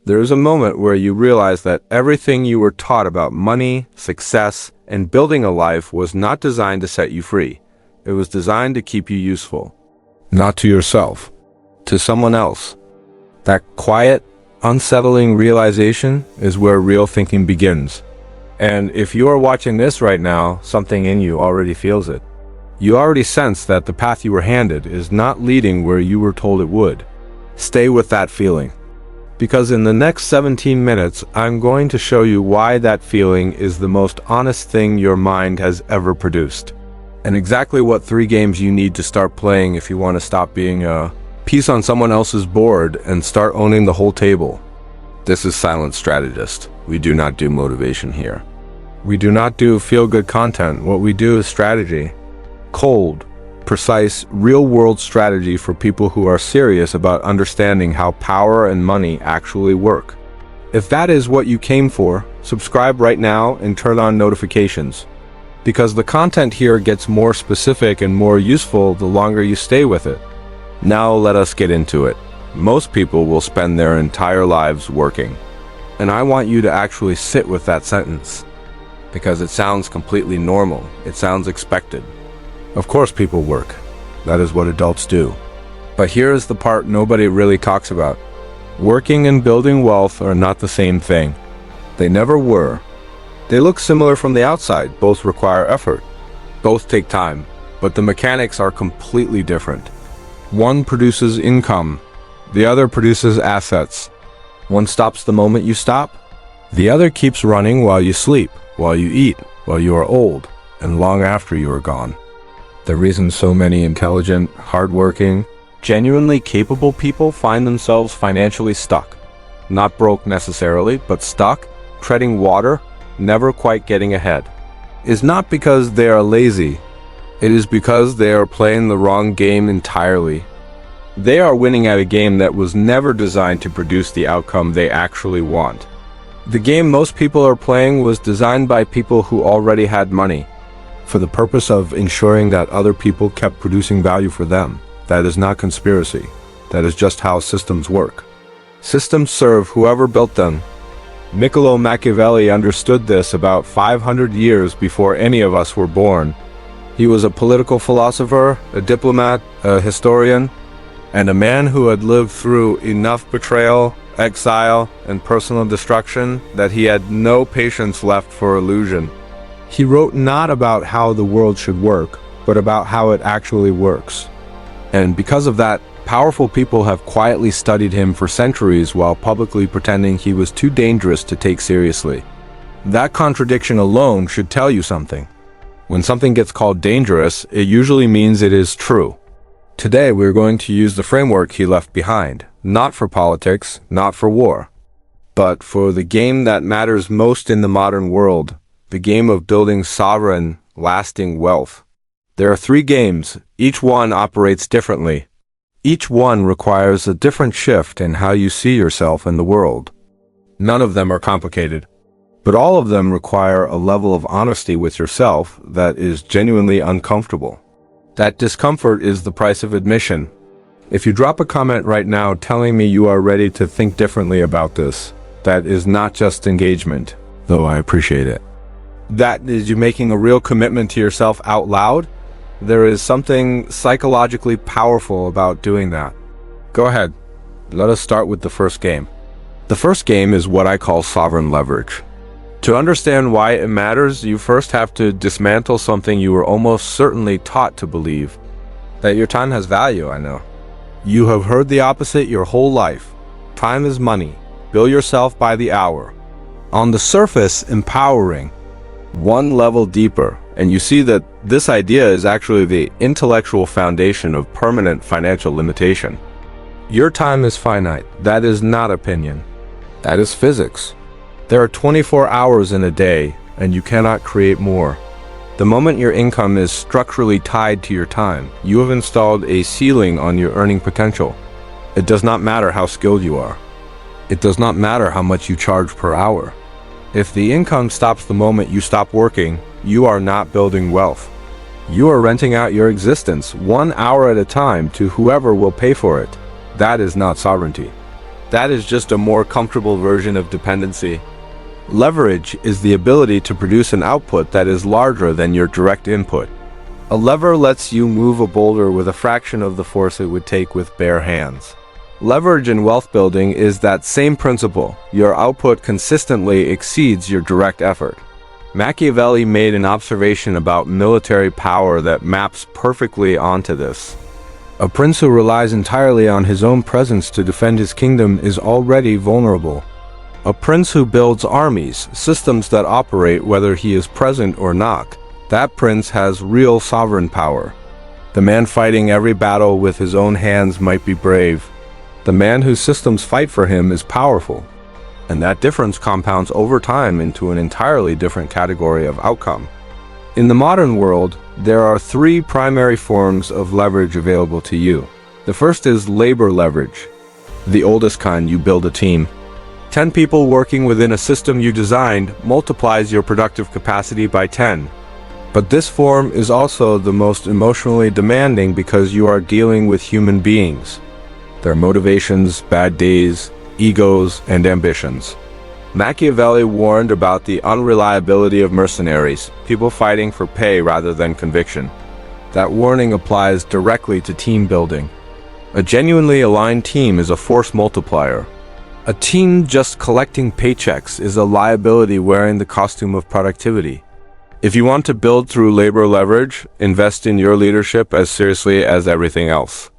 There is a moment where you realize that everything you were taught about money, success, and building a life was not designed to set you free. It was designed to keep you useful. Not to yourself, to someone else. That quiet, unsettling realization is where real thinking begins. And if you are watching this right now, something in you already feels it. You already sense that the path you were handed is not leading where you were told it would. Stay with that feeling. Because in the next 17 minutes, I'm going to show you why that feeling is the most honest thing your mind has ever produced. And exactly what 3 games you need to start playing if you want to stop being a piece on someone else's board and start owning the whole table. This is Silent Strategist. We do not do motivation here. We do not do feel-good content. What we do is strategy. Cold, precise, real-world strategy for people who are serious about understanding how power and money actually work. If that is what you came for, subscribe right now and turn on notifications. Because the content here gets more specific and more useful the longer you stay with it. Now let us get into it. Most people will spend their entire lives working. And I want you to actually sit with that sentence. Because it sounds completely normal. It sounds expected. Of course people work. That is what adults do. But here is the part nobody really talks about. Working and building wealth are not the same thing. They never were. They look similar from the outside. Both require effort. Both take time. But the mechanics are completely different. One produces income. The other produces assets. One stops the moment you stop. The other keeps running while you sleep, while you eat, while you are old, and long after you are gone. The reason so many intelligent, hardworking, genuinely capable people find themselves financially stuck, not broke necessarily, but stuck, treading water, never quite getting ahead, is not because they are lazy. It is because they are playing the wrong game entirely. They are winning at a game that was never designed to produce the outcome they actually want. The game most people are playing was designed by people who already had money, for the purpose of ensuring that other people kept producing value for them. That is not conspiracy. That is just how systems work. Systems serve whoever built them. Niccolò Machiavelli understood this about 500 years before any of us were born. He was a political philosopher, a diplomat, a historian, and a man who had lived through enough betrayal, exile, and personal destruction that he had no patience left for illusion. He wrote not about how the world should work, but about how it actually works. And because of that, powerful people have quietly studied him for centuries while publicly pretending he was too dangerous to take seriously. That contradiction alone should tell you something. When something gets called dangerous, it usually means it is true. Today we're going to use the framework he left behind, not for politics, not for war, but for the game that matters most in the modern world. The game of building sovereign, lasting wealth. There are 3 games. Each one operates differently. Each one requires a different shift in how you see yourself and the world. None of them are complicated, but all of them require a level of honesty with yourself that is genuinely uncomfortable. That discomfort is the price of admission. If you drop a comment right now telling me you are ready to think differently about this, that is not just engagement, though I appreciate it. That is you making a real commitment to yourself out loud. There is something psychologically powerful about doing that. Go ahead. Let us start with the first game. The first game is what I call sovereign leverage. To understand why it matters, you first have to dismantle something you were almost certainly taught to believe. That your time has value, I know. You have heard the opposite your whole life. Time is money. Bill yourself by the hour. On the surface, empowering. One level deeper, and you see that this idea is actually the intellectual foundation of permanent financial limitation. Your time is finite. That is not opinion. That is physics. There are 24 hours in a day, and you cannot create more. The moment your income is structurally tied to your time, you have installed a ceiling on your earning potential. It does not matter how skilled you are. It does not matter how much you charge per hour. If the income stops the moment you stop working, you are not building wealth. You are renting out your existence 1 hour at a time to whoever will pay for it. That is not sovereignty. That is just a more comfortable version of dependency. Leverage is the ability to produce an output that is larger than your direct input. A lever lets you move a boulder with a fraction of the force it would take with bare hands. Leverage in wealth building is that same principle. Your output consistently exceeds your direct effort. Machiavelli made an observation about military power that maps perfectly onto this. A prince who relies entirely on his own presence to defend his kingdom is already vulnerable. A prince who builds armies, systems that operate whether he is present or not, that prince has real sovereign power. The man fighting every battle with his own hands might be brave. The man whose systems fight for him is powerful. And that difference compounds over time into an entirely different category of outcome. In the modern world, there are three primary forms of leverage available to you. The first is labor leverage. The oldest kind, you build a team. 10 people working within a system you designed multiplies your productive capacity by 10. But this form is also the most emotionally demanding because you are dealing with human beings. Their motivations, bad days, egos, and ambitions. Machiavelli warned about the unreliability of mercenaries, people fighting for pay rather than conviction. That warning applies directly to team building. A genuinely aligned team is a force multiplier. A team just collecting paychecks is a liability wearing the costume of productivity. If you want to build through labor leverage, invest in your leadership as seriously as everything else.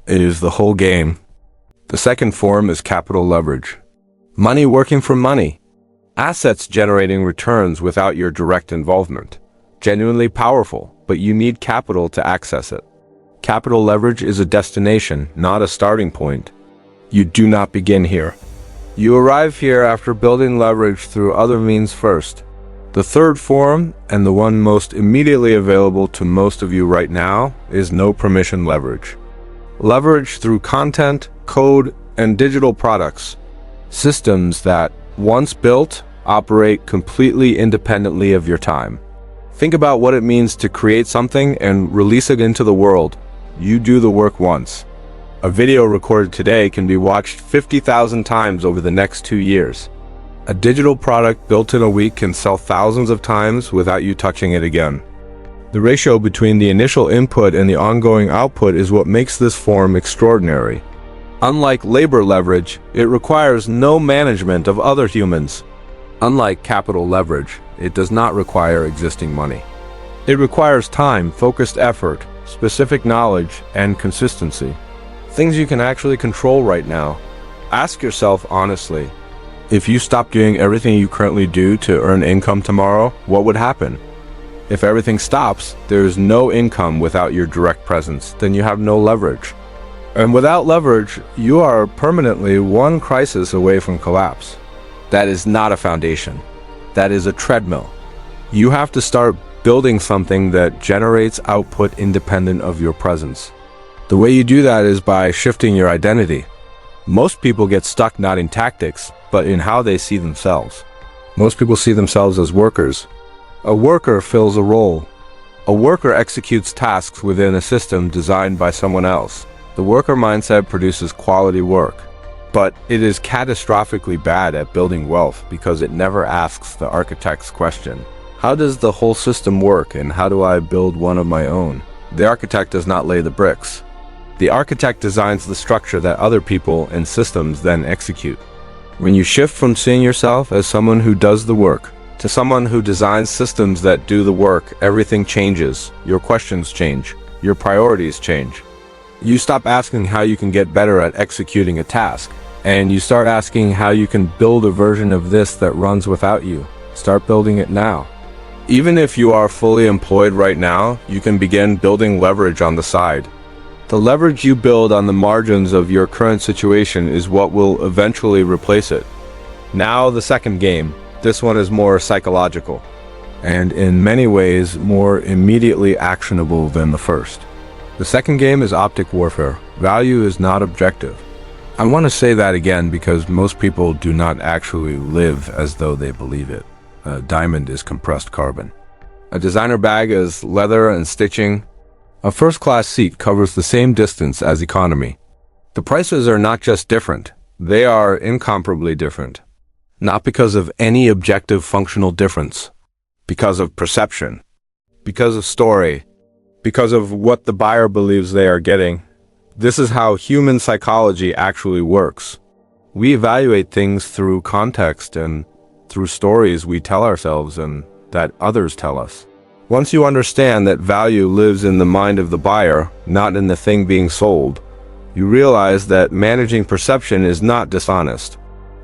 It is the whole game. The second form is capital leverage. Money working for money. Assets generating returns without your direct involvement. Genuinely powerful, but you need capital to access it. Capital leverage is a destination, not a starting point. You do not begin here. You arrive here after building leverage through other means first. The third form, and the one most immediately available to most of you right now, is no permission leverage. Leverage through content, code, and digital products. Systems that, once built, operate completely independently of your time. Think about what it means to create something and release it into the world. You do the work once. A video recorded today can be watched 50,000 times over the next 2 years. A digital product built in a week can sell thousands of times without you touching it again. The ratio between the initial input and the ongoing output is what makes this form extraordinary. Unlike labor leverage, it requires no management of other humans. Unlike capital leverage, it does not require existing money. It requires time, focused effort, specific knowledge, and consistency. Things you can actually control right now. Ask yourself honestly, if you stopped doing everything you currently do to earn income tomorrow, what would happen? If everything stops, there is no income without your direct presence, then you have no leverage. And without leverage, you are permanently one crisis away from collapse. That is not a foundation. That is a treadmill. You have to start building something that generates output independent of your presence. The way you do that is by shifting your identity. Most people get stuck not in tactics, but in how they see themselves. Most people see themselves as workers. A worker fills a role. A worker executes tasks within a system designed by someone else. The worker mindset produces quality work, but it is catastrophically bad at building wealth because it never asks the architect's question. How does the whole system work and how do I build one of my own? The architect does not lay the bricks. The architect designs the structure that other people and systems then execute. When you shift from seeing yourself as someone who does the work to someone who designs systems that do the work, everything changes. Your questions change. Your priorities change. You stop asking how you can get better at executing a task, and you start asking how you can build a version of this that runs without you. Start building it now. Even if you are fully employed right now, you can begin building leverage on the side. The leverage you build on the margins of your current situation is what will eventually replace it. Now the second game. This one is more psychological, and in many ways more immediately actionable than the first. The second game is optic warfare. Value is not objective. I want to say that again because most people do not actually live as though they believe it. A diamond is compressed carbon. A designer bag is leather and stitching. A first-class seat covers the same distance as economy. The prices are not just different, They are incomparably different. Not because of any objective functional difference, because of perception, because of story, because of what the buyer believes they are getting. This is how human psychology actually works. We evaluate things through context and through stories we tell ourselves and that others tell us. Once you understand that value lives in the mind of the buyer, not in the thing being sold, you realize that managing perception is not dishonest.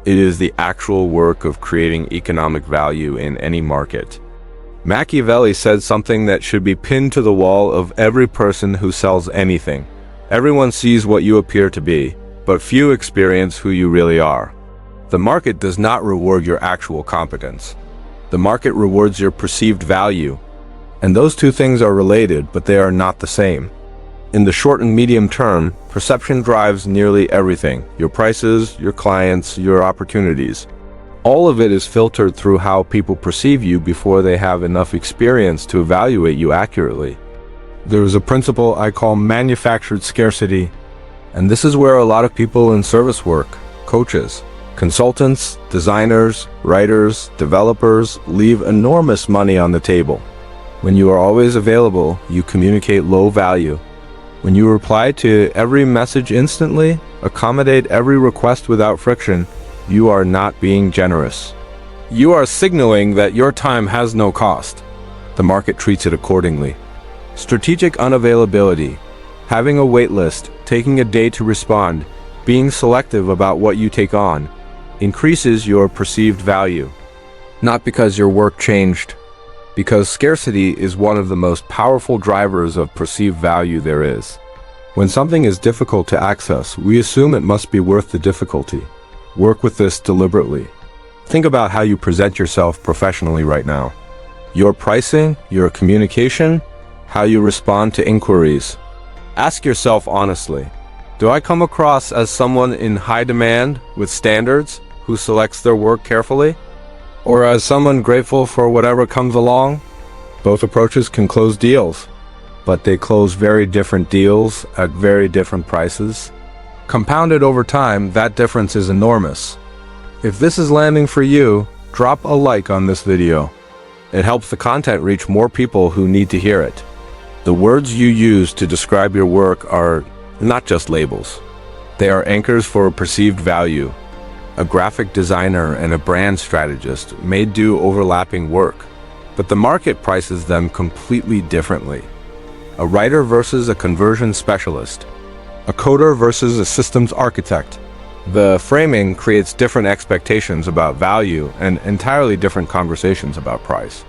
It is the actual work of creating economic value in any market. Machiavelli said something that should be pinned to the wall of every person who sells anything. Everyone sees what you appear to be, but few experience who you really are. The market does not reward your actual competence. The market rewards your perceived value. And those two things are related, but they are not the same. In the short and medium term, perception drives nearly everything: your prices, your clients, your opportunities. All of it is filtered through how people perceive you before they have enough experience to evaluate you accurately. There is a principle I call manufactured scarcity, and this is where a lot of people in service work, coaches, consultants, designers, writers, developers leave enormous money on the table. When you are always available, you communicate low value. When you reply to every message instantly, accommodate every request without friction, you are not being generous. You are signaling that your time has no cost. The market treats it accordingly. Strategic unavailability, having a wait list, taking a day to respond, being selective about what you take on, increases your perceived value. Not because your work changed, because scarcity is one of the most powerful drivers of perceived value there is. When something is difficult to access, we assume it must be worth the difficulty. Work with this deliberately. Think about how you present yourself professionally right now. Your pricing, your communication, how you respond to inquiries. Ask yourself honestly, do I come across as someone in high demand with standards who selects their work carefully? Or as someone grateful for whatever comes along? Both approaches can close deals, but they close very different deals at very different prices. Compounded over time, that difference is enormous. If this is landing for you, drop a like on this video. It helps the content reach more people who need to hear it. The words you use to describe your work are not just labels. They are anchors for perceived value. A graphic designer and a brand strategist may do overlapping work, but the market prices them completely differently. A writer versus a conversion specialist. A coder versus a systems architect. The framing creates different expectations about value and entirely different conversations about price.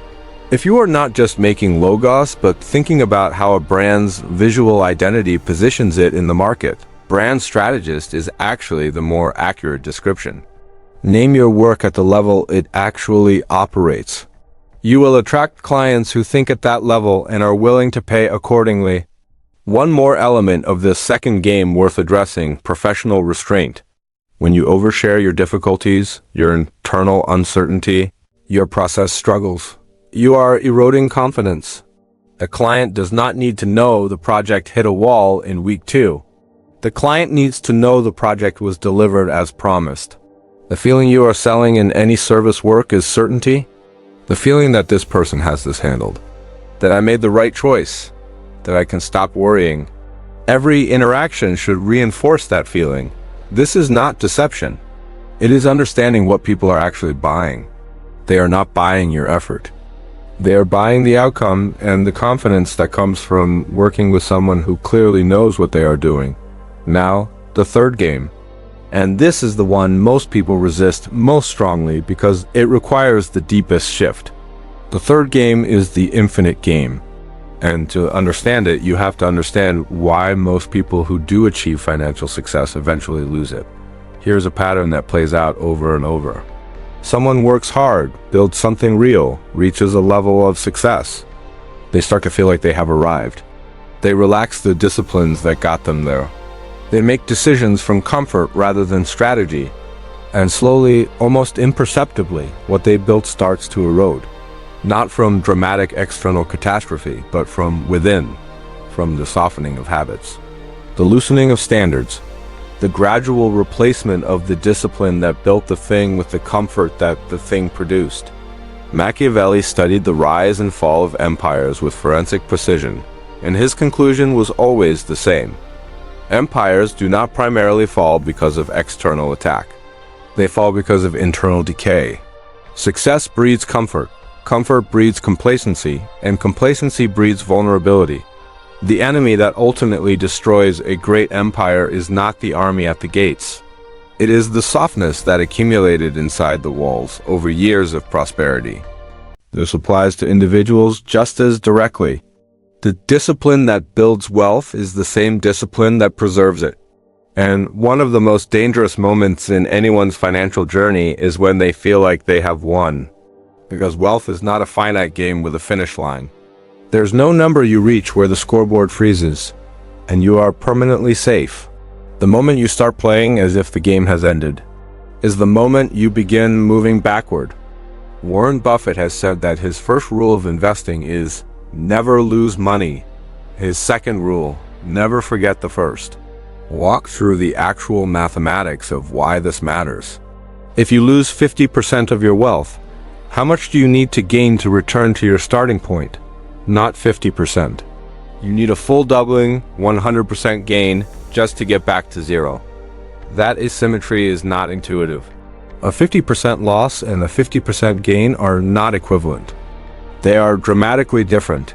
If you are not just making logos, but thinking about how a brand's visual identity positions it in the market, brand strategist is actually the more accurate description. Name your work at the level it actually operates. You will attract clients who think at that level and are willing to pay accordingly. One more element of this second game worth addressing: professional restraint. When you overshare your difficulties, your internal uncertainty, your process struggles, you are eroding confidence. A client does not need to know the project hit a wall in week 2. The client needs to know the project was delivered as promised. The feeling you are selling in any service work is certainty. The feeling that this person has this handled. That I made the right choice. That I can stop worrying. Every interaction should reinforce that feeling. This is not deception. It is understanding what people are actually buying. They are not buying your effort. They are buying the outcome and the confidence that comes from working with someone who clearly knows what they are doing. Now, the third game. And this is the one most people resist most strongly because it requires the deepest shift. The third game is the infinite game. And to understand it, you have to understand why most people who do achieve financial success eventually lose it. Here's a pattern that plays out over and over. Someone works hard, builds something real, reaches a level of success. They start to feel like they have arrived. They relax the disciplines that got them there. They make decisions from comfort rather than strategy. And slowly, almost imperceptibly, what they built starts to erode. Not from dramatic external catastrophe, but from within, from the softening of habits. The loosening of standards. the gradual replacement of the discipline that built the thing with the comfort that the thing produced. Machiavelli studied the rise and fall of empires with forensic precision, and his conclusion was always the same. Empires do not primarily fall because of external attack. They fall because of internal decay. Success breeds comfort, comfort breeds complacency, and complacency breeds vulnerability. The enemy that ultimately destroys a great empire is not the army at the gates. It is the softness that accumulated inside the walls over years of prosperity. This applies to individuals just as directly. The discipline that builds wealth is the same discipline that preserves it. And one of the most dangerous moments in anyone's financial journey is when they feel like they have won. Because wealth is not a finite game with a finish line. There's no number you reach where the scoreboard freezes, and you are permanently safe. The moment you start playing as if the game has ended is the moment you begin moving backward. Warren Buffett has said that his first rule of investing is never lose money. His second rule, never forget the first. Walk through the actual mathematics of why this matters. If you lose 50% of your wealth, how much do you need to gain to return to your starting point? Not 50%. You need a full doubling, 100% gain, just to get back to zero. That asymmetry is not intuitive. A 50% loss and a 50% gain are not equivalent. They are dramatically different.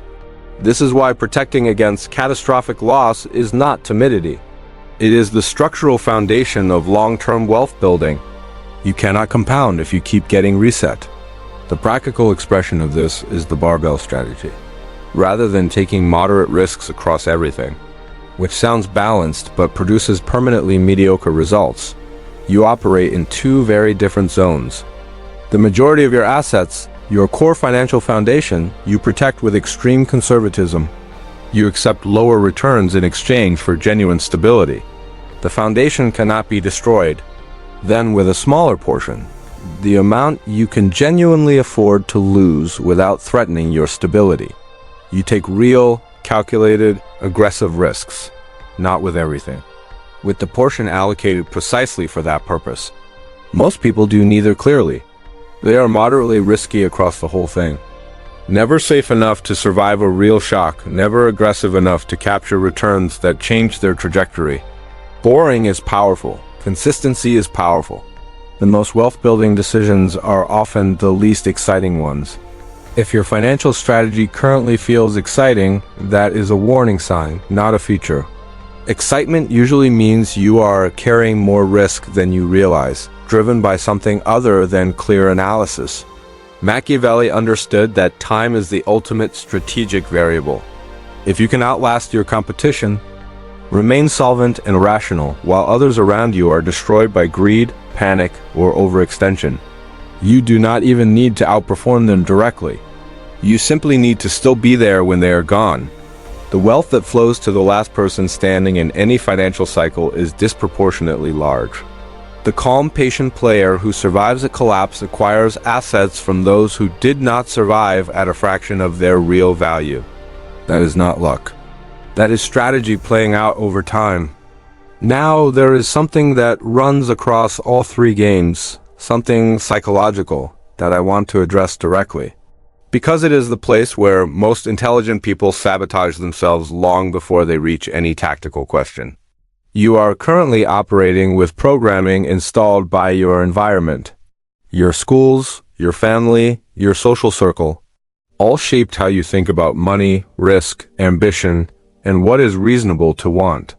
This is why protecting against catastrophic loss is not timidity. It is the structural foundation of long-term wealth building. You cannot compound if you keep getting reset. The practical expression of this is the barbell strategy. Rather than taking moderate risks across everything, which sounds balanced but produces permanently mediocre results, you operate in two very different zones. The majority of your assets, your core financial foundation, you protect with extreme conservatism. You accept lower returns in exchange for genuine stability. The foundation cannot be destroyed. Then, with a smaller portion, the amount you can genuinely afford to lose without threatening your stability. You take real, calculated, aggressive risks, not with everything, with the portion allocated precisely for that purpose. Most people do neither clearly. They are moderately risky across the whole thing. Never safe enough to survive a real shock, never aggressive enough to capture returns that change their trajectory. Boring is powerful. Consistency is powerful. The most wealth-building decisions are often the least exciting ones. If your financial strategy currently feels exciting, that is a warning sign, not a feature. Excitement usually means you are carrying more risk than you realize, driven by something other than clear analysis. Machiavelli understood that time is the ultimate strategic variable. If you can outlast your competition, remain solvent and rational while others around you are destroyed by greed, panic, or overextension. You do not even need to outperform them directly. You simply need to still be there when they are gone. The wealth that flows to the last person standing in any financial cycle is disproportionately large. The calm, patient player who survives a collapse acquires assets from those who did not survive at a fraction of their real value. That is not luck. That is strategy playing out over time. Now there is something that runs across all three games, something psychological that I want to address directly. Because it is the place where most intelligent people sabotage themselves long before they reach any tactical question. You are currently operating with programming installed by your environment. Your schools, your family, your social circle, all shaped how you think about money, risk, ambition, and what is reasonable to want.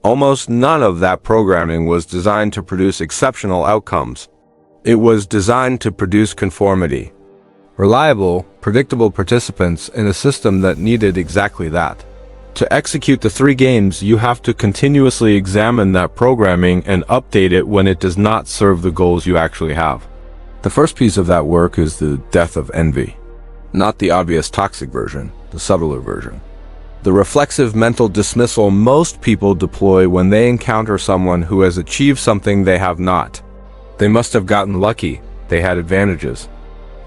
Almost none of that programming was designed to produce exceptional outcomes. It was designed to produce conformity. Reliable, predictable participants in a system that needed exactly that. To execute the three games, you have to continuously examine that programming and update it when it does not serve the goals you actually have. The first piece of that work is the death of envy. Not the obvious toxic version, the subtler version. The reflexive mental dismissal most people deploy when they encounter someone who has achieved something they have not. They must have gotten lucky. They had advantages.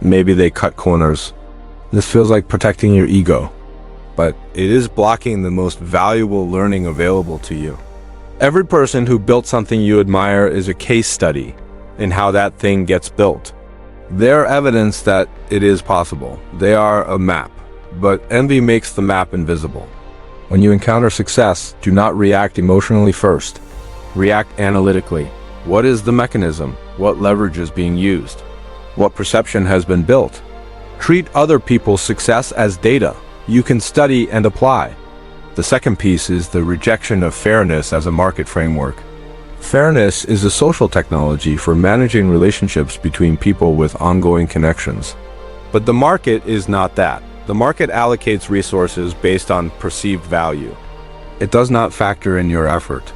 Maybe they cut corners. This feels like protecting your ego, but it is blocking the most valuable learning available to you. Every person who built something you admire is a case study in how that thing gets built. They're evidence that it is possible. They are a map, but envy makes the map invisible. When you encounter success, do not react emotionally first. React analytically. What is the mechanism? What leverage is being used? What perception has been built? Treat other people's success as data you can study and apply. The second piece is the rejection of fairness as a market framework. Fairness is a social technology for managing relationships between people with ongoing connections. But the market is not that. The market allocates resources based on perceived value. It does not factor in your effort.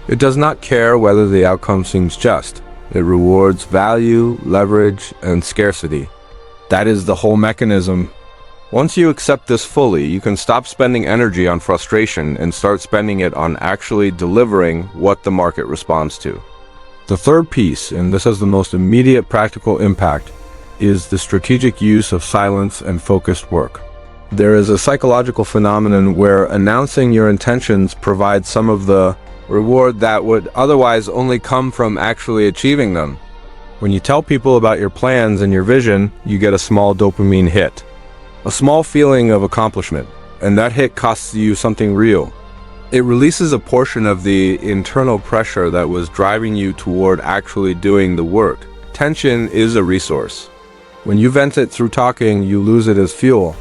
It does not care whether the outcome seems just. It rewards value, leverage, and scarcity. That is the whole mechanism. Once you accept this fully, you can stop spending energy on frustration and start spending it on actually delivering what the market responds to. The third piece, and this has the most immediate practical impact, is the strategic use of silence and focused work. There is a psychological phenomenon where announcing your intentions provides some of the reward that would otherwise only come from actually achieving them. When you tell people about your plans and your vision, you get a small dopamine hit. A small feeling of accomplishment, and that hit costs you something real. It releases a portion of the internal pressure that was driving you toward actually doing the work. Tension is a resource. When you vent it through talking, you lose it as fuel.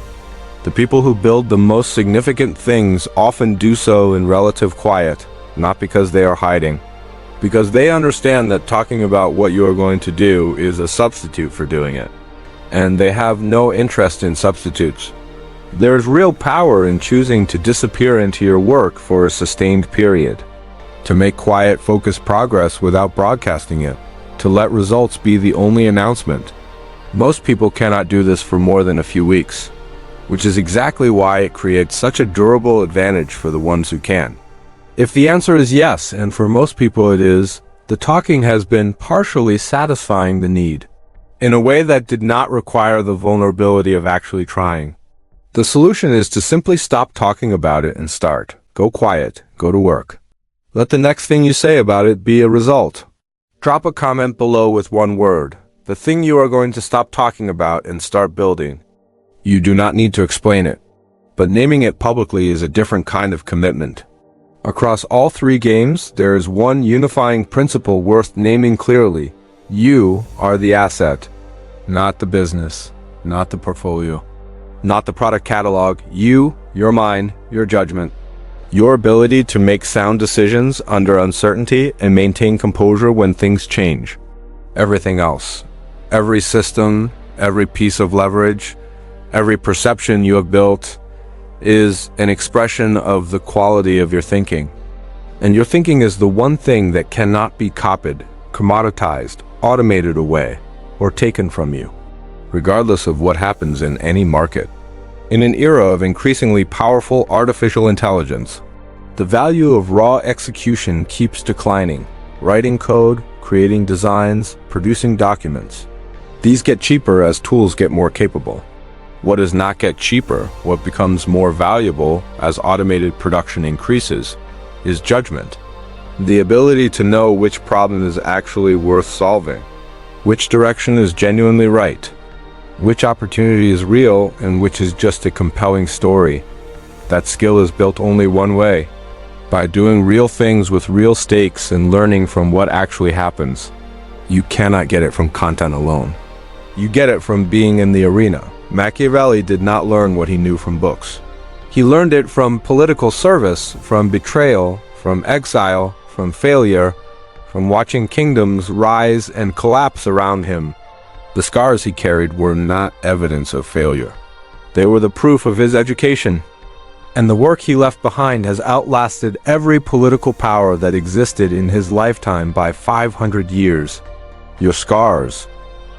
The people who build the most significant things often do so in relative quiet, not because they are hiding, because they understand that talking about what you are going to do is a substitute for doing it, and they have no interest in substitutes. There is real power in choosing to disappear into your work for a sustained period, to make quiet, focused progress without broadcasting it, to let results be the only announcement. Most people cannot do this for more than a few weeks, which is exactly why it creates such a durable advantage for the ones who can. If the answer is yes, and for most people it is, the talking has been partially satisfying the need, in a way that did not require the vulnerability of actually trying. The solution is to simply stop talking about it and start. Go quiet, go to work. Let the next thing you say about it be a result. Drop a comment below with one word, the thing you are going to stop talking about and start building. You do not need to explain it, but naming it publicly is a different kind of commitment. Across all three games, there is one unifying principle worth naming clearly. You are the asset, not the business, not the portfolio, not the product catalog. You, your mind, your judgment, your ability to make sound decisions under uncertainty and maintain composure when things change. Everything else, every system, every piece of leverage, every perception you have built is an expression of the quality of your thinking. And your thinking is the one thing that cannot be copied, commoditized, automated away, or taken from you, regardless of what happens in any market. In an era of increasingly powerful artificial intelligence, the value of raw execution keeps declining. Writing code, creating designs, producing documents. These get cheaper as tools get more capable. What does not get cheaper, what becomes more valuable as automated production increases, is judgment. The ability to know which problem is actually worth solving, which direction is genuinely right, which opportunity is real and which is just a compelling story. That skill is built only one way, by doing real things with real stakes and learning from what actually happens. You cannot get it from content alone. You get it from being in the arena. Machiavelli did not learn what he knew from books. He learned it from political service, from betrayal, from exile, from failure, from watching kingdoms rise and collapse around him. The scars he carried were not evidence of failure. They were the proof of his education. And the work he left behind has outlasted every political power that existed in his lifetime by 500 years. Your scars,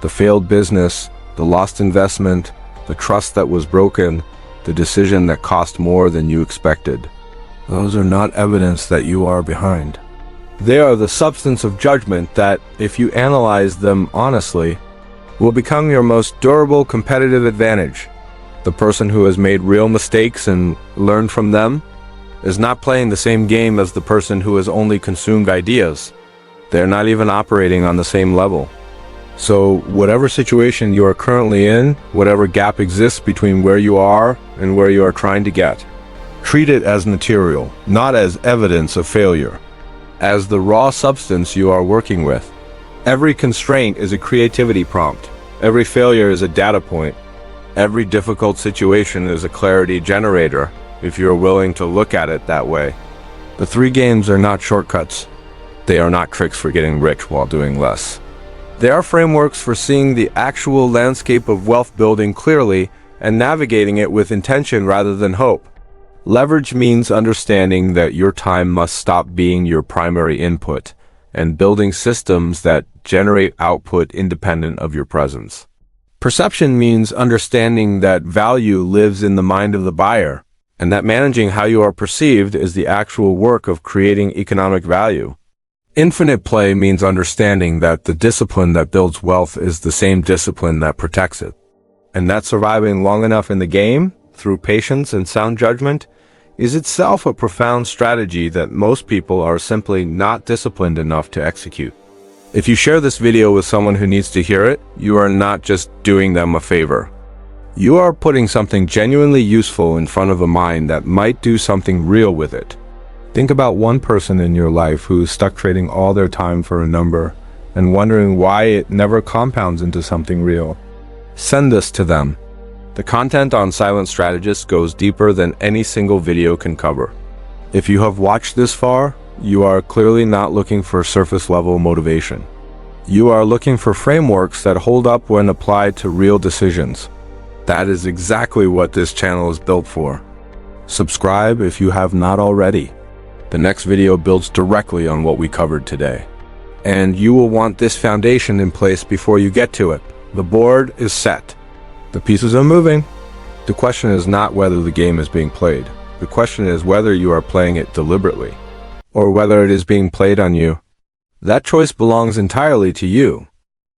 the failed business, the lost investment, the trust that was broken, the decision that cost more than you expected. Those are not evidence that you are behind. They are the substance of judgment that, if you analyze them honestly, will become your most durable competitive advantage. The person who has made real mistakes and learned from them is not playing the same game as the person who has only consumed ideas. They're not even operating on the same level. So, whatever situation you are currently in, whatever gap exists between where you are and where you are trying to get, treat it as material, not as evidence of failure, as the raw substance you are working with. Every constraint is a creativity prompt. Every failure is a data point. Every difficult situation is a clarity generator, if you are willing to look at it that way. The three games are not shortcuts. They are not tricks for getting rich while doing less. They are frameworks for seeing the actual landscape of wealth building clearly and navigating it with intention rather than hope. Leverage means understanding that your time must stop being your primary input and building systems that generate output independent of your presence. Perception means understanding that value lives in the mind of the buyer, and that managing how you are perceived is the actual work of creating economic value. Infinite play means understanding that the discipline that builds wealth is the same discipline that protects it, and that surviving long enough in the game, through patience and sound judgment, is itself a profound strategy that most people are simply not disciplined enough to execute. If you share this video with someone who needs to hear it, you are not just doing them a favor. You are putting something genuinely useful in front of a mind that might do something real with it. Think about one person in your life who is stuck trading all their time for a number and wondering why it never compounds into something real. Send this to them. The content on Silent Strategist goes deeper than any single video can cover. If you have watched this far, you are clearly not looking for surface-level motivation. You are looking for frameworks that hold up when applied to real decisions. That is exactly what this channel is built for. Subscribe if you have not already. The next video builds directly on what we covered today. And you will want this foundation in place before you get to it. The board is set. The pieces are moving. The question is not whether the game is being played. The question is whether you are playing it deliberately, or whether it is being played on you. That choice belongs entirely to you.